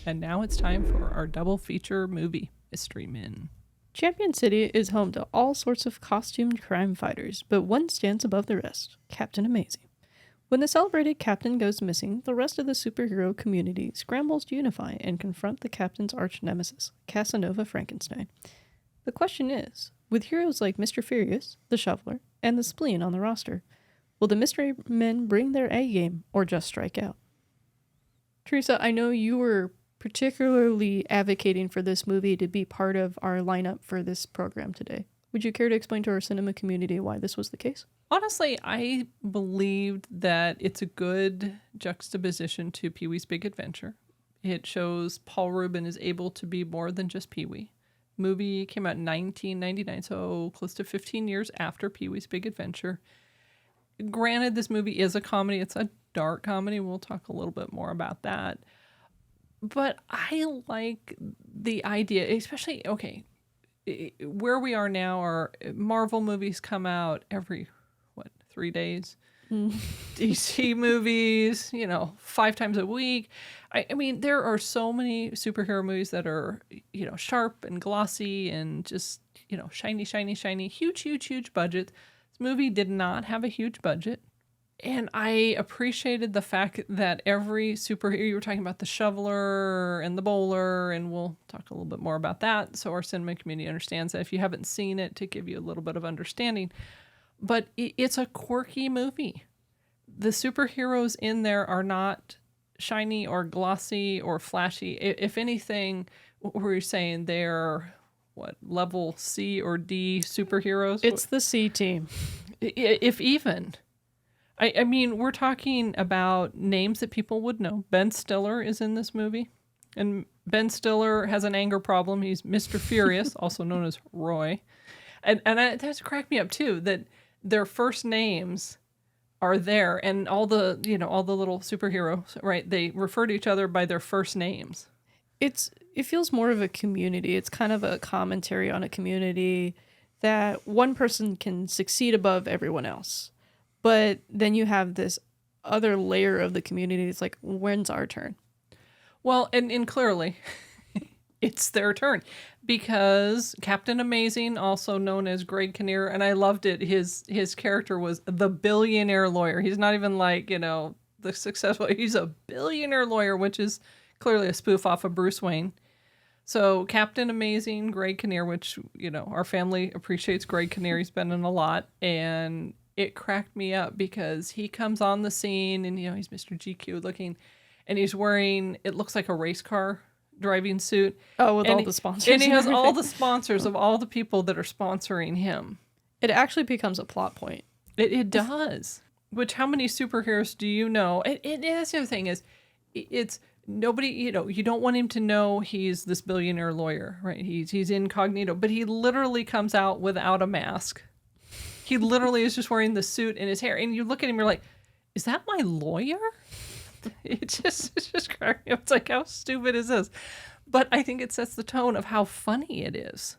And now it's time for our double feature movie, Mystery Men. Champion City is home to all sorts of costumed crime fighters, but one stands above the rest, Captain Amazing. When the celebrated captain goes missing, the rest of the superhero community scrambles to unify and confront the captain's arch nemesis, Casanova Frankenstein. The question is, with heroes like Mr. Furious, the Shoveler, and the Spleen on the roster, will the Mystery Men bring their A game or just strike out? Teresa, I know you were particularly advocating for this movie to be part of our lineup for this program today. Would you care to explain to our cinema community why this was the case? Honestly, I believed that it's a good juxtaposition to Pee-wee's Big Adventure. It shows Paul Rubin is able to be more than just Pee-wee. Movie came out in 1999, so close to 15 years after Pee-wee's Big Adventure. Granted, this movie is a comedy. It's a dark comedy. We'll talk a little bit more about that. But I like the idea, especially, where we are now are Marvel movies come out every, 3 days? DC movies, 5 times a week. I mean, there are so many superhero movies that are, sharp and glossy and just, shiny, shiny, shiny, huge, huge, huge budget. This movie did not have a huge budget. And I appreciated the fact that every superhero, you were talking about the Shoveler and the Bowler, and we'll talk a little bit more about that. So our cinema community understands that if you haven't seen it, to give you a little bit of understanding. But it's a quirky movie. The superheroes in there are not shiny or glossy or flashy. If anything, what were you saying? They're, level C or D superheroes? It's the C team. If even. I mean, we're talking about names that people would know. Ben Stiller is in this movie. And Ben Stiller has an anger problem. He's Mr. Furious, also known as Roy. And that's cracked me up, too, that their first names are there. And all the little superheroes, right, they refer to each other by their first names. It feels more of a community. It's kind of a commentary on a community that one person can succeed above everyone else. But then you have this other layer of the community. It's like, when's our turn? Well, and clearly, it's their turn. Because Captain Amazing, also known as Greg Kinnear, and I loved it, his character was the billionaire lawyer. He's not even like, the successful, he's a billionaire lawyer, which is clearly a spoof off of Bruce Wayne. So Captain Amazing, Greg Kinnear, which, our family appreciates Greg Kinnear. He's been in a lot. And it cracked me up because he comes on the scene and, he's Mr. GQ looking and he's wearing, it looks like a race car driving suit. Oh, with all the sponsors. And he has all the sponsors of all the people that are sponsoring him. It actually becomes a plot point. It does. Which, how many superheroes do you know? And that's the other thing is, it's nobody, you don't want him to know he's this billionaire lawyer, right? He's incognito, but he literally comes out without a mask. He literally is just wearing the suit and his hair. And you look at him, you're like, is that my lawyer? It's just cracking me up. It's like, how stupid is this? But I think it sets the tone of how funny it is.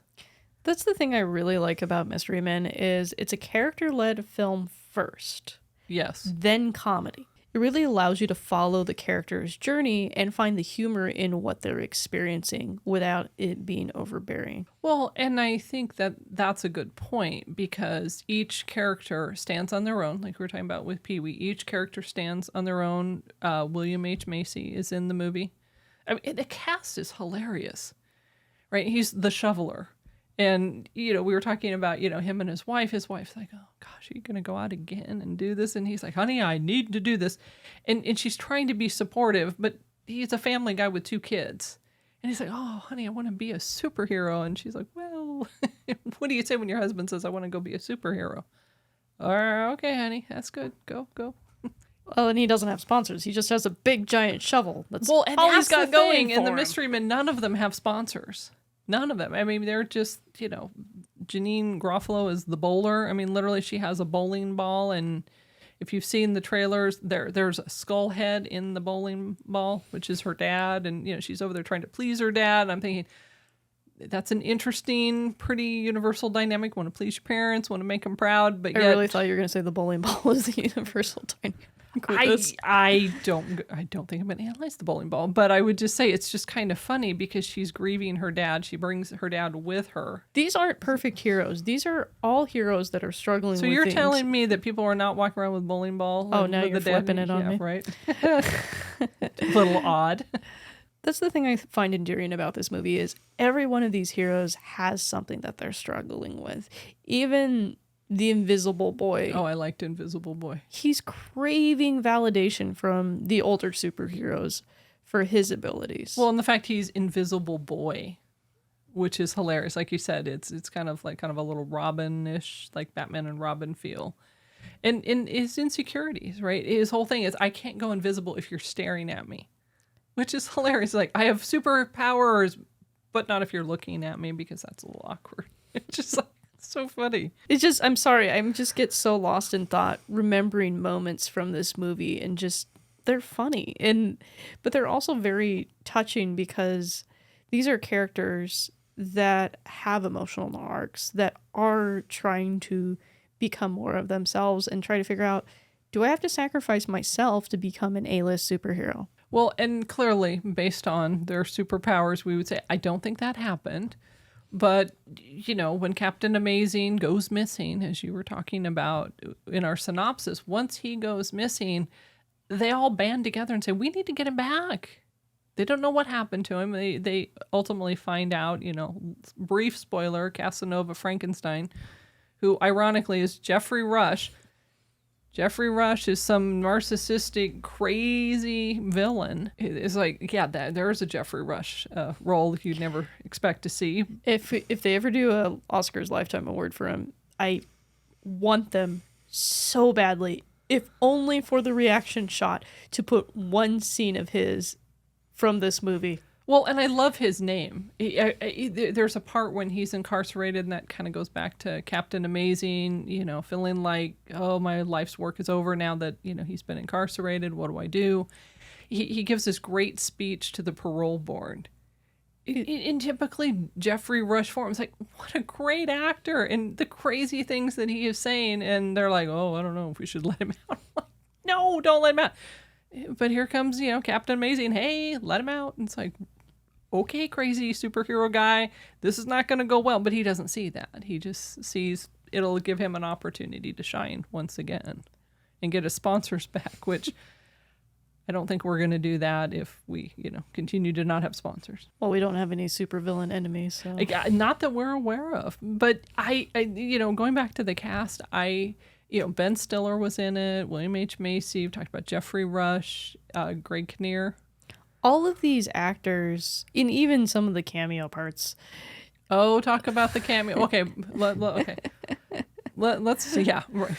That's the thing I really like about Mystery Men is it's a character-led film first. Yes. Then comedy. It really allows you to follow the character's journey and find the humor in what they're experiencing without it being overbearing. Well, and I think that that's a good point because each character stands on their own, like we were talking about with Pee-wee. Each character stands on their own. William H. Macy is in the movie. I mean, the cast is hilarious, right? He's the Shoveler. And, we were talking about, him and his wife. His wife's like, oh, gosh, are you going to go out again and do this? And he's like, honey, I need to do this. And she's trying to be supportive, but he's a family guy with 2 kids. And he's like, oh, honey, I want to be a superhero. And she's like, well, what do you say when your husband says, I want to go be a superhero? Okay, honey, that's good. Go. Well, and he doesn't have sponsors. He just has a big, giant shovel. That's all he's got going. And the him. Mystery Men, none of them have sponsors. None of them. I mean, they're just, Janine Garofalo is the bowler. I mean, literally, she has a bowling ball. And if you've seen the trailers, there's a skull head in the bowling ball, which is her dad. And, she's over there trying to please her dad. And I'm thinking, that's an interesting, pretty universal dynamic. Want to please your parents, want to make them proud, but I yet really thought you were going to say the bowling ball was the universal dynamic with this. I don't think I'm going to analyze the bowling ball, but I would just say it's just kind of funny because she's grieving her dad. She brings her dad with her. These aren't perfect heroes. These are all heroes that are struggling So with you're things. telling me that people are not walking around with bowling ball? Oh, and now with you're the dad? flipping it on me. Right? A little odd. That's the thing I find endearing about this movie is every one of these heroes has something that they're struggling with. Even the Invisible Boy. Oh, I liked Invisible Boy. He's craving validation from the older superheroes for his abilities. Well, and the fact he's Invisible Boy, which is hilarious. Like you said, it's kind of a little Robin-ish, like Batman and Robin feel. And his insecurities, right? His whole thing is, I can't go invisible if you're staring at me, which is hilarious. Like, I have superpowers, but not if you're looking at me, because that's a little awkward. It's just like, so funny. It's just, I'm sorry, I just get so lost in thought remembering moments from this movie, and just, they're funny. But they're also very touching because these are characters that have emotional arcs, that are trying to become more of themselves and try to figure out, do I have to sacrifice myself to become an A-list superhero? Well, and clearly, based on their superpowers, we would say, I don't think that happened. But, when Captain Amazing goes missing, as you were talking about in our synopsis, once he goes missing, they all band together and say, we need to get him back. They don't know what happened to him. They ultimately find out, brief spoiler, Casanova Frankenstein, who ironically is Jeffrey Rush. Jeffrey Rush is some narcissistic, crazy villain. It's like, yeah, there's a Jeffrey Rush role you'd never expect to see. If they ever do a Oscars Lifetime Award for him, I want them so badly, if only for the reaction shot, to put one scene of his from this movie. Well, and I love his name. There's a part when he's incarcerated, and that kind of goes back to Captain Amazing, feeling like, oh, my life's work is over now that, he's been incarcerated. What do I do? He gives this great speech to the parole board. In typically Jeffrey Rush form, it's like, what a great actor, and the crazy things that he is saying. And they're like, oh, I don't know if we should let him out. I'm like, no, don't let him out. But here comes, Captain Amazing. Hey, let him out. And it's like, okay, crazy superhero guy, this is not going to go well. But he doesn't see that. He just sees it'll give him an opportunity to shine once again and get his sponsors back, which I don't think we're going to do that if we, continue to not have sponsors. Well, we don't have any supervillain enemies, so. Not that we're aware of. But I going back to the cast, Ben Stiller was in it, William H. Macy, we've talked about Jeffrey Rush, Greg Kinnear. All of these actors, in even some of the cameo parts. Oh, talk about the cameo. Okay, okay. Let's see. Yeah, right.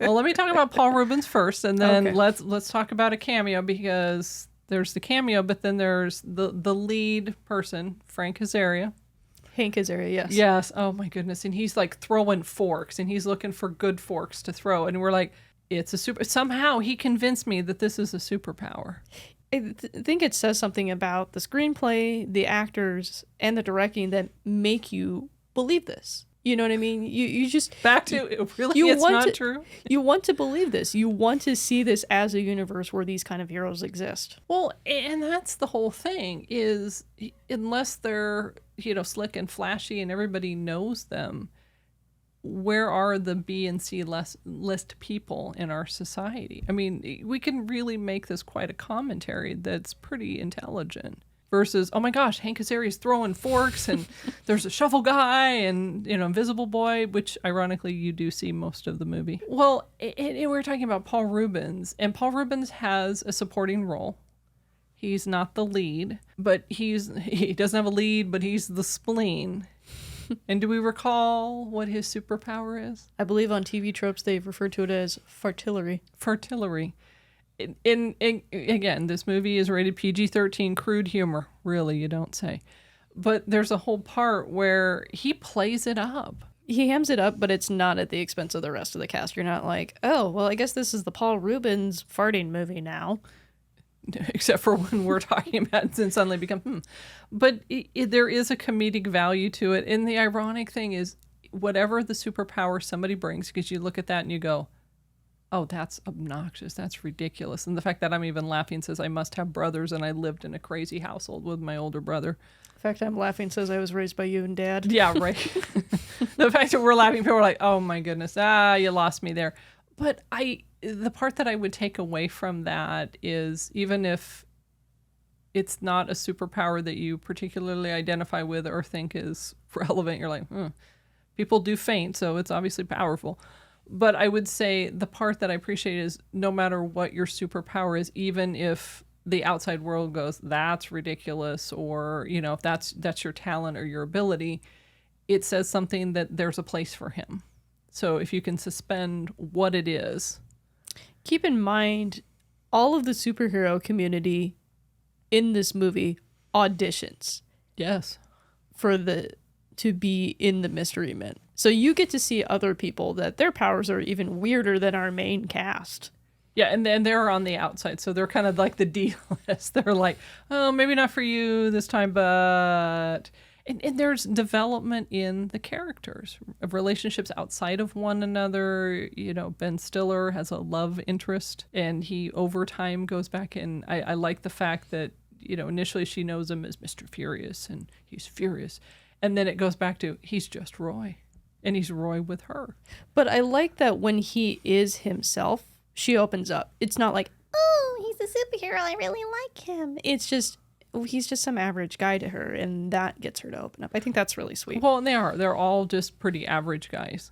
Well, let me talk about Paul Rubens first, and then Okay. let's talk about a cameo, because there's the cameo, but then there's the lead person, Frank Azaria. Hank Azaria, yes. Yes. Oh my goodness, and he's like throwing forks, and he's looking for good forks to throw, and we're like, it's a super. Somehow he convinced me that this is a superpower. I think it says something about the screenplay, the actors, and the directing that make you believe this. You know what I mean? You just Back to really, you it's want not to- true. you want to believe this. You want to see this as a universe where these kind of heroes exist. Well, and that's the whole thing is, unless they're, slick and flashy and everybody knows them, where are the B and C list people in our society? I mean, we can really make this quite a commentary that's pretty intelligent versus, oh my gosh, Hank Azaria's throwing forks and there's a shovel guy and, Invisible Boy, which ironically you do see most of the movie. Well, and we're talking about Paul Rubens, and Paul Rubens has a supporting role. He's not the lead, but he doesn't have a lead, but he's the spleen. And do we recall what his superpower is? I believe on TV tropes they've referred to it as fartillery. Fertility. In again, this movie is rated PG-13, crude humor. Really, you don't say. But there's a whole part where he plays it up. He hams it up, but it's not at the expense of the rest of the cast. You're not like, oh, well, I guess this is the Paul Rubens farting movie now. except for when we're talking about it and suddenly become, But there is a comedic value to it. And the ironic thing is, whatever the superpower somebody brings, because you look at that and you go, oh, that's obnoxious. That's ridiculous. And the fact that I'm even laughing says I must have brothers and I lived in a crazy household with my older brother. The fact I'm laughing says I was raised by you and Dad. Yeah, right. The fact that we're laughing, people are like, oh my goodness, you lost me there. But the part that I would take away from that is, even if it's not a superpower that you particularly identify with or think is relevant, you're like, people do faint, so it's obviously powerful. But I would say the part that I appreciate is, no matter what your superpower is, even if the outside world goes, that's ridiculous, or, if that's your talent or your ability, it says something that there's a place for him. So if you can suspend what it is. Keep in mind, all of the superhero community in this movie auditions. Yes. To be in the Mystery Men. So you get to see other people that their powers are even weirder than our main cast. Yeah, and then they're on the outside, so they're kind of like the D list. They're like, oh, maybe not for you this time, but... And there's development in the characters, of relationships outside of one another. Ben Stiller has a love interest, and he over time goes back, and I like the fact that, initially she knows him as Mr. Furious, and he's furious. And then it goes back to, he's just Roy, and he's Roy with her. But I like that when he is himself, she opens up. It's not like, oh, he's a superhero, I really like him. It's just, he's just some average guy to her, and that gets her to open up. I think that's really sweet. Well, and they're all just pretty average guys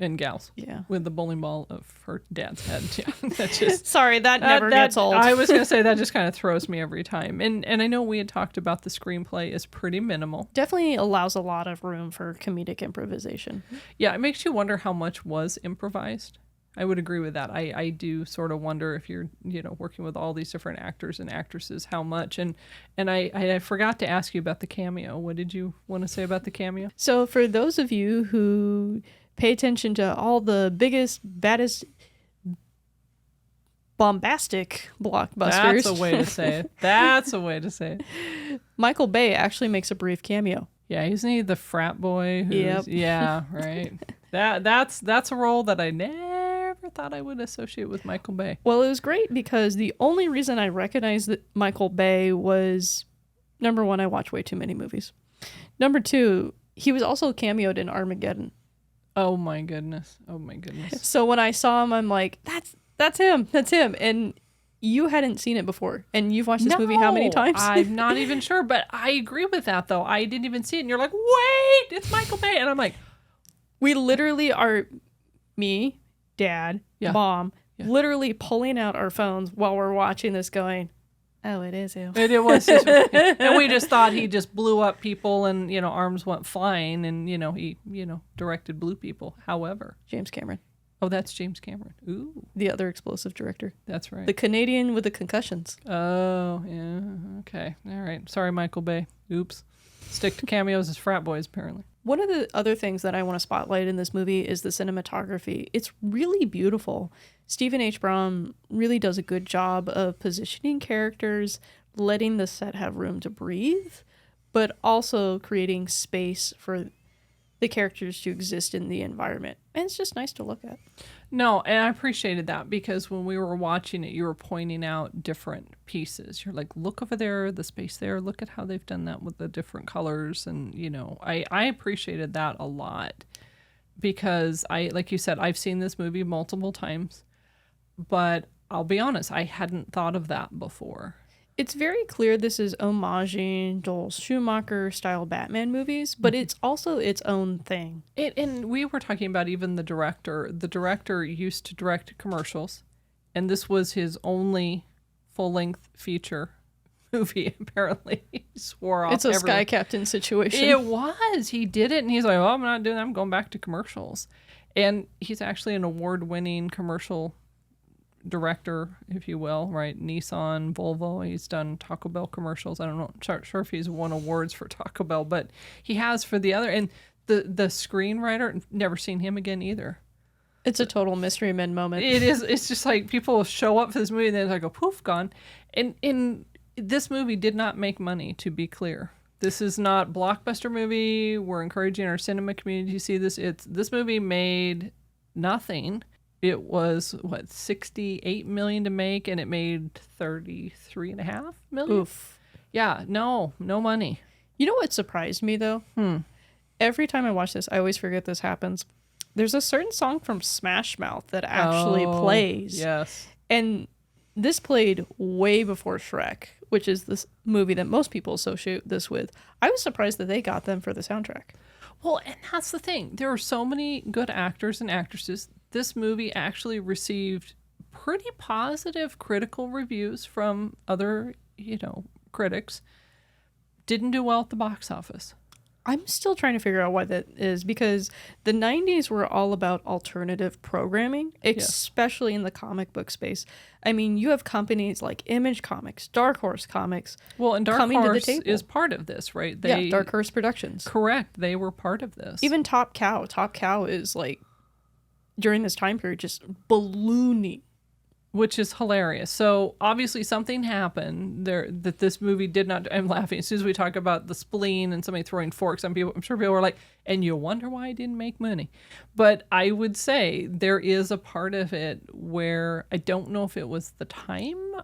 and gals. Yeah. With the bowling ball of her dad's head. Yeah. That's just... Sorry, that never gets old. I was going to say, that just kind of throws me every time. And I know we had talked about the screenplay is pretty minimal. Definitely allows a lot of room for comedic improvisation. Yeah, it makes you wonder how much was improvised. I would agree with that. I do sort of wonder, if you're, working with all these different actors and actresses, how much. And I forgot to ask you about the cameo. What did you want to say about the cameo? So for those of you who pay attention to all the biggest, baddest, bombastic blockbusters. That's a way to say it. That's a way to say it. Michael Bay actually makes a brief cameo. Yeah, isn't he the frat boy? Yep. Yeah, right. That's a role that I never thought I would associate with Michael Bay. Well, it was great because the only reason I recognized that Michael Bay was, number one, I watch way too many movies. Number two, he was also cameoed in Armageddon. Oh my goodness. So when I saw him, I'm like, that's him. That's him. And you hadn't seen it before. And you've watched this movie how many times? I'm not even sure, but I agree with that, though. I didn't even see it. And you're like, wait, it's Michael Bay. And I'm like, we literally are, me, Dad, Yeah. Mom, Yeah. literally pulling out our phones while we're watching this going, oh, it is him. it was just, and we just thought he just blew up people and, arms went flying and, he, directed blue people. However. James Cameron. Oh, that's James Cameron. Ooh. The other explosive director. That's right. The Canadian with the concussions. Oh, yeah. Okay. All right. Sorry, Michael Bay. Oops. Stick to cameos as frat boys, apparently. One of the other things that I want to spotlight in this movie is the cinematography. It's really beautiful. Stephen H. Braun really does a good job of positioning characters, letting the set have room to breathe, but also creating space for the characters to exist in the environment. And it's just nice to look at. No, and I appreciated that because when we were watching it, you were pointing out different pieces. You're like, look over there, the space there. Look at how they've done that with the different colors. And, I appreciated that a lot because like you said, I've seen this movie multiple times, but I'll be honest, I hadn't thought of that before. It's very clear this is homaging Joel Schumacher style Batman movies, but it's also its own thing. And we were talking about even the director. The director used to direct commercials, and this was his only full-length feature movie, apparently. He swore off It's a everything. Sky Captain situation. It was. He did it, and he's like, oh, I'm not doing that. I'm going back to commercials. And he's actually an award-winning commercial director, if you will, right? Nissan, Volvo. He's done Taco Bell commercials. I don't know, sure if he's won awards for Taco Bell, but he has for the other. And the screenwriter, never seen him again either. It's a total Mystery Men moment. It is. It's just like people show up for this movie and then it's like a poof, gone. And this movie did not make money, to be clear. This is not blockbuster movie. We're encouraging our cinema community to see this. This movie made nothing. It was what, 68 million to make, and it made 33.5 million. Oof. Yeah, no money. You know what surprised me though? Every time I watch this, I always forget this happens. There's a certain song from Smash Mouth that actually plays. Yes. And this played way before Shrek, which is this movie that most people associate this with. I was surprised that they got them for the soundtrack. Well, and that's the thing. There are so many good actors and actresses. This movie actually received pretty positive critical reviews from other, critics. Didn't do well at the box office. I'm still trying to figure out why that is, because the 90s were all about alternative programming, especially in the comic book space. I mean, you have companies like Image Comics, Dark Horse Comics. Well, and Dark coming Horse to the table. is part of this, right? Yeah, Dark Horse Productions. Correct. They were part of this. Even Top Cow. Top Cow is like, during this time period, just ballooning. Which is hilarious. So obviously something happened there that this movie did not. I'm laughing as soon as we talk about the spleen and somebody throwing forks. I'm sure people were like, and you wonder why I didn't make money. But I would say there is a part of it where I don't know if it was the time.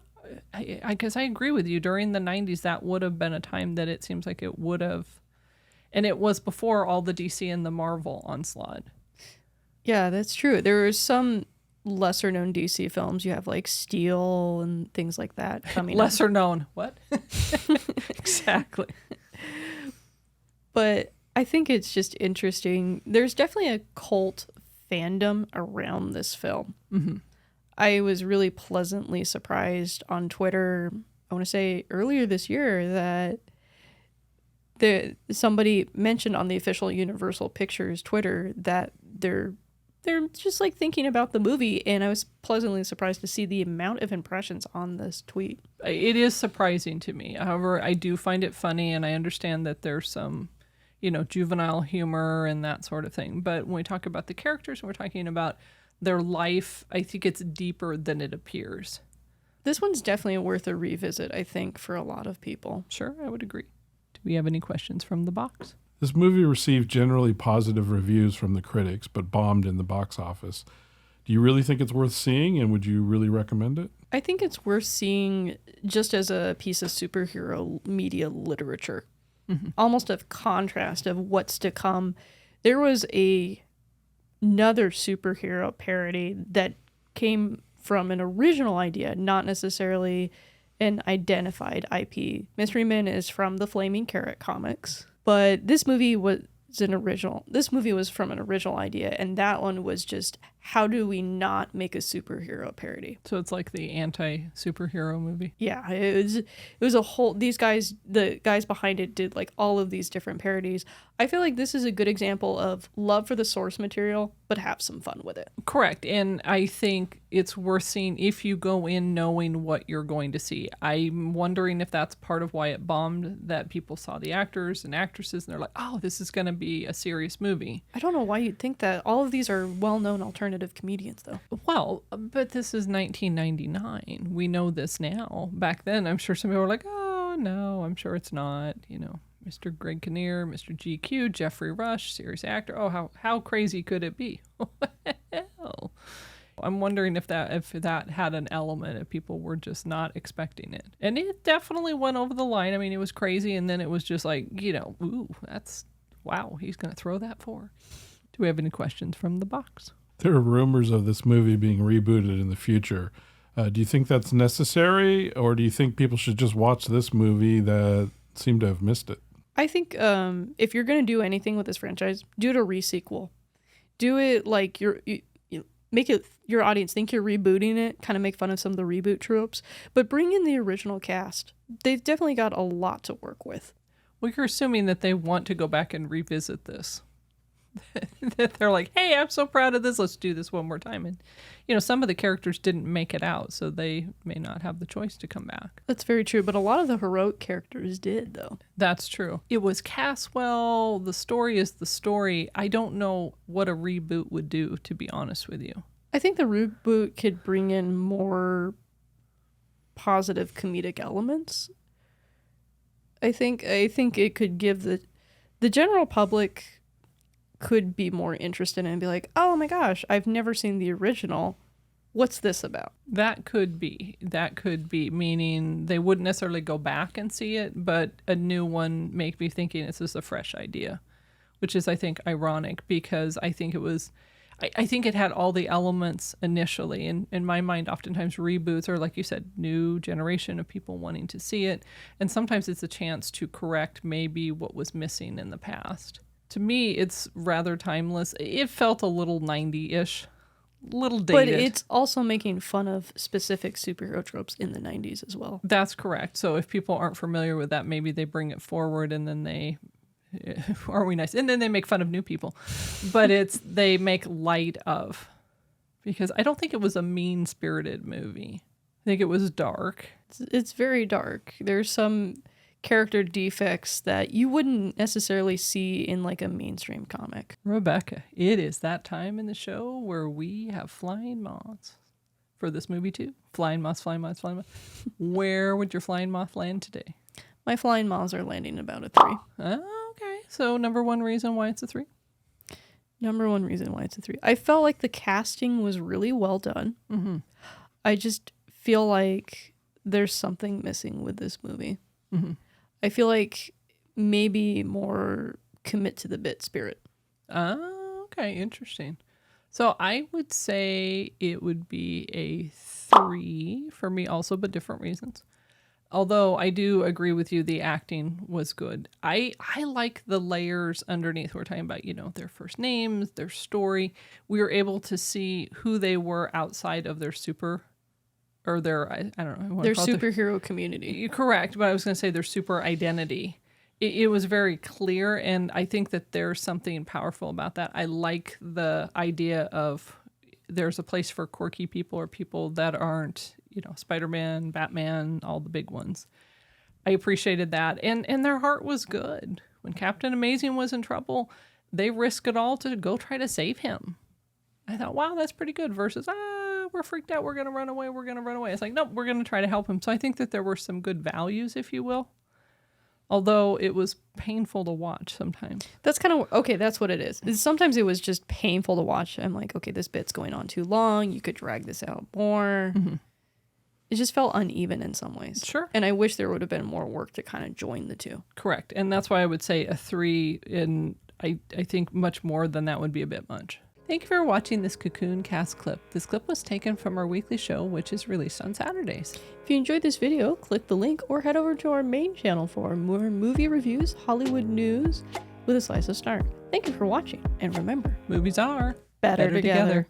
I guess I agree with you. During the 90s, that would have been a time that it seems like it would have. And it was before all the DC and the Marvel onslaught. Yeah, that's true. There were some lesser known DC films. You have like Steel and things like that coming lesser known. What? Exactly. But I think it's just interesting. There's definitely a cult fandom around this film. Mm-hmm. I was really pleasantly surprised on Twitter, I want to say earlier this year, that somebody mentioned on the official Universal Pictures Twitter that they're just like thinking about the movie, and I was pleasantly surprised to see the amount of impressions on this tweet. It is surprising to me. However, I do find it funny, and I understand that there's some, juvenile humor and that sort of thing. But when we talk about the characters and we're talking about their life, I think it's deeper than it appears. This one's definitely worth a revisit, I think, for a lot of people. Sure, I would agree. Do we have any questions from the box? This movie received generally positive reviews from the critics, but bombed in the box office. Do you really think it's worth seeing, and would you really recommend it? I think it's worth seeing just as a piece of superhero media literature. Mm-hmm. Almost a contrast of what's to come. There was another superhero parody that came from an original idea, not necessarily an identified IP. Mystery Men is from the Flaming Carrot comics. But this movie was from an original idea, and that one was just, how do we not make a superhero parody? So it's like the anti-superhero movie. Yeah, it was a whole, the guys behind it did like all of these different parodies. I feel like this is a good example of love for the source material, but have some fun with it. Correct. And I think it's worth seeing if you go in knowing what you're going to see. I'm wondering if that's part of why it bombed, that people saw the actors and actresses and they're like, oh, this is going to be a serious movie. I don't know why you'd think that. All of these are well-known alternative comedians, though. Well, but this is 1999. We know this now. Back then, I'm sure some people were like, oh, no, I'm sure it's not, Mr. Greg Kinnear, Mr. GQ, Jeffrey Rush, serious actor. Oh, how crazy could it be? Hell. I'm wondering if that had an element, if people were just not expecting it. And it definitely went over the line. I mean, it was crazy, and then it was just like, ooh, wow, he's going to throw that for. Do we have any questions from the box? There are rumors of this movie being rebooted in the future. Do you think that's necessary, or do you think people should just watch this movie that seem to have missed it? I think if you're going to do anything with this franchise, do it a re-sequel. Do it like you make it your audience think you're rebooting it, kind of make fun of some of the reboot tropes, but bring in the original cast. They've definitely got a lot to work with. Well, you're assuming that they want to go back and revisit this. that they're like, hey, I'm so proud of this. Let's do this one more time. And, some of the characters didn't make it out, so they may not have the choice to come back. That's very true, but a lot of the heroic characters did, though. That's true. It was cast well. The story is the story. I don't know what a reboot would do, to be honest with you. I think the reboot could bring in more positive comedic elements. I think it could give the general public could be more interested and be like, oh my gosh, I've never seen the original. What's this about? That could be, meaning they wouldn't necessarily go back and see it, but a new one make me thinking this is a fresh idea, which is, I think, ironic because I think it had all the elements initially. And in my mind, oftentimes reboots are, like you said, new generation of people wanting to see it. And sometimes it's a chance to correct maybe what was missing in the past. To me, it's rather timeless. It felt a little 90-ish, little dated. But it's also making fun of specific superhero tropes in the 90s as well. That's correct. So if people aren't familiar with that, maybe they bring it forward and then they... Aren't we nice? And then they make fun of new people. But they make light of. Because I don't think it was a mean-spirited movie. I think it was dark. It's very dark. There's some character defects that you wouldn't necessarily see in like a mainstream comic. Rebecca, it is that time in the show where we have flying moths. For this movie too. Flying moths, flying moths, flying moths. Where would your flying moth land today? My flying moths are landing about a 3. Oh, okay. So number one reason why it's a 3? Number one reason why it's a 3. I felt like the casting was really well done. Mm-hmm. I just feel like there's something missing with this movie. Mm-hmm. I feel like maybe more commit to the bit spirit. Oh, okay. Interesting. So I would say it would be a 3 for me also, but different reasons. Although I do agree with you, the acting was good. I like the layers underneath. We're talking about, their first names, their story. We were able to see who they were outside of their I don't know. Their superhero community. You're correct, but I was going to say their super identity. It was very clear, and I think that there's something powerful about that. I like the idea of there's a place for quirky people or people that aren't, Spider-Man, Batman, all the big ones. I appreciated that, and their heart was good. When Captain Amazing was in trouble, they risked it all to go try to save him. I thought, wow, that's pretty good versus, we're freaked out, we're going to run away. It's like, nope, we're going to try to help him. So I think that there were some good values, if you will. Although it was painful to watch sometimes. That's kind of, okay, that's what it is. Sometimes it was just painful to watch. I'm like, okay, this bit's going on too long. You could drag this out more. Mm-hmm. It just felt uneven in some ways. Sure. And I wish there would have been more work to kind of join the two. Correct. And that's why I would say a 3, and I think much more than that would be a bit much. Thank you for watching this Cocoon Cast clip. This clip was taken from our weekly show, which is released on Saturdays. If you enjoyed this video, click the link or head over to our main channel for more movie reviews, Hollywood news with a slice of snark. Thank you for watching, and remember, Movies are better together.